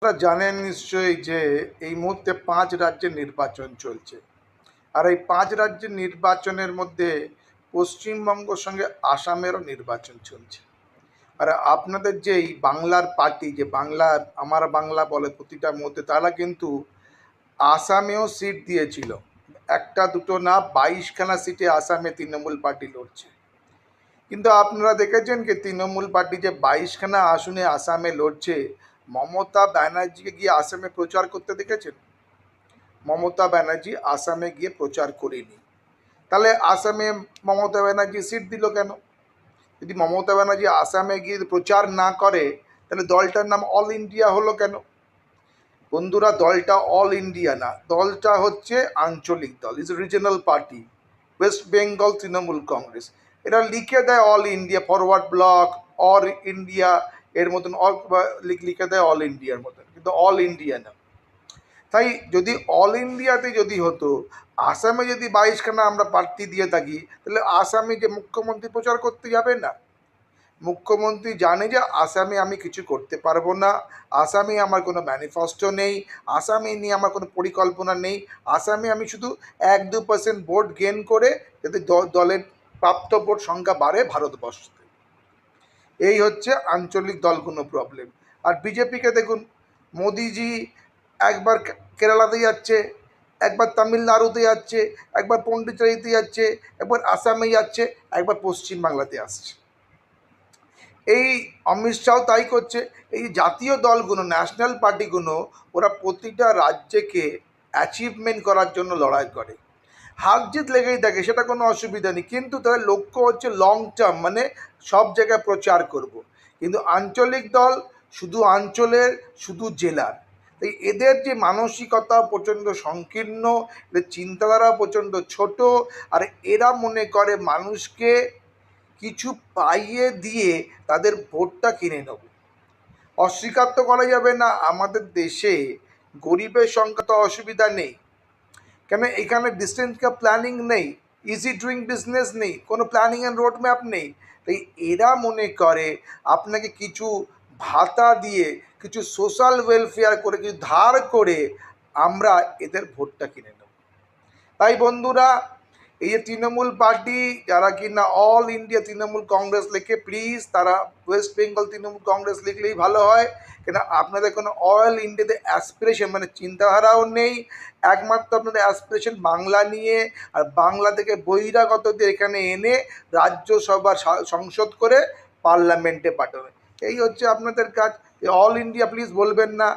আপনারা জানেন নিশ্চয়ই যে এই মুহূর্তে ৫ রাজ্যের নির্বাচন চলছে। আর এই ৫ রাজ্যের নির্বাচনের মধ্যে পশ্চিমবঙ্গের সঙ্গে আসামেরও নির্বাচন চলছে। আর আপনাদের যে এই বাংলার পার্টি, যে বাংলা আমার বাংলা বলে প্রতিটা মধ্যে, তারা কিন্তু আসামেও সিট দিয়েছিল। একটা দুটো না, ২২খানা সিটে আসামে তৃণমূল পার্টি লড়ছে। কিন্তু আপনারা দেখেছেন কি তৃণমূল পার্টি যে ২২খানা আসনে আসামে লড়ছে, মমতা ব্যানার্জিকে গিয়ে আসামে প্রচার করতে দেখেছেন? মমতা ব্যানার্জি আসামে গিয়ে প্রচার করেনি। তাহলে আসামে মমতা ব্যানার্জি সিট দিল কেন? যদি মমতা ব্যানার্জি আসামে গিয়ে প্রচার না করে, তাহলে দলটার নাম অল ইন্ডিয়া হলো কেন? বন্ধুরা, দলটা অল ইন্ডিয়া না, দলটা হচ্ছে আঞ্চলিক দল, is regional party. West Bengal Trinamool Congress, এটা লিখে দেয় all India, forward block, all India এর মতন, লিখে দেয় অল ইন্ডিয়ার মতন, কিন্তু অল ইন্ডিয়া না। তাই যদি অল ইন্ডিয়াতে যদি হতো, আসামে যদি ২২খানা আমরা প্রার্থী দিয়ে থাকি, তাহলে আসামে যে মুখ্যমন্ত্রী প্রচার করতে যাবে না? মুখ্যমন্ত্রী জানে যে আসামে আমি কিছু করতে পারবো না, আসামে আমার কোনো ম্যানিফেস্টো নেই, আসামে নিয়ে আমার কোনো পরিকল্পনা নেই, আসামে আমি শুধু ১-২% ভোট গেইন করে যাতে দলের প্রাপ্ত ভোট সংখ্যা বাড়ে ভারতবর্ষতে। এই হচ্ছে আঞ্চলিক দলগুলো প্রবলেম। আর বিজেপিকে দেখুন, মোদিজি একবার কেরালাতে যাচ্ছে, একবার তামিলনাড়ুতে যাচ্ছে, একবার পন্ডিচেরিতে যাচ্ছে, একবার আসামে যাচ্ছে, একবার পশ্চিমবাংলাতে আসছে। এই অমিত শাহ তাই করছে। এই জাতীয় দলগুলো, ন্যাশনাল পার্টিগুলো, ওরা প্রতিটা রাজ্যকে অ্যাচিভমেন্ট করার জন্য লড়াই করে। হার জিত লেগেই থাকে, সেটা কোনো অসুবিধা নেই, কিন্তু তাদের লক্ষ্য হচ্ছে লং টার্ম, মানে সব জায়গায় প্রচার করব। কিন্তু আঞ্চলিক দল শুধু অঞ্চলের, শুধু জেলার। তাই এদের যে মানসিকতা প্রচণ্ড সংকীর্ণ, এদের চিন্তাধারা প্রচণ্ড ছোট। আর এরা মনে করে মানুষকে কিছু পাইয়ে দিয়ে তাদের ভোটটা কিনে নেব। অস্বীকার তো করা যাবে না, আমাদের দেশে গরিবের সংখ্যা তো অসুবিধা নেই, কেন এখানে ডিস্টেন্স কা প্ল্যানিং নেই, ইজি ডুইং বিজনেস নেই, কোনো প্ল্যানিং অ্যান্ড রোড ম্যাপ নেই। তাই এরা মনে করে আপনাকে কিছু ভাতা দিয়ে, কিছু সোশ্যাল ওয়েলফেয়ার করে, কিছু ধার করে আমরা এদের ভোটটা কিনে নেব। তাই বন্ধুরা, এই যে তৃণমূল পার্টি, যারা কি না অল ইন্ডিয়া তৃণমূল কংগ্রেস লেখে, প্লিজ তারা ওয়েস্ট বেঙ্গল তৃণমূল কংগ্রেস লিখলেই ভালো হয়। কেন আপনাদের কোনো অল ইন্ডিয়াতে অ্যাসপিরেশন, মানে চিন্তাধারাও নেই। একমাত্র আপনাদের অ্যাসপিরেশন বাংলা নিয়ে, আর বাংলা থেকে বহিরাগতদের এখানে এনে রাজ্যসভা সংসদ করে পার্লামেন্টে পাঠানো, এই হচ্ছে আপনাদের কাজ। অল ইন্ডিয়া প্লিজ বলবেন না।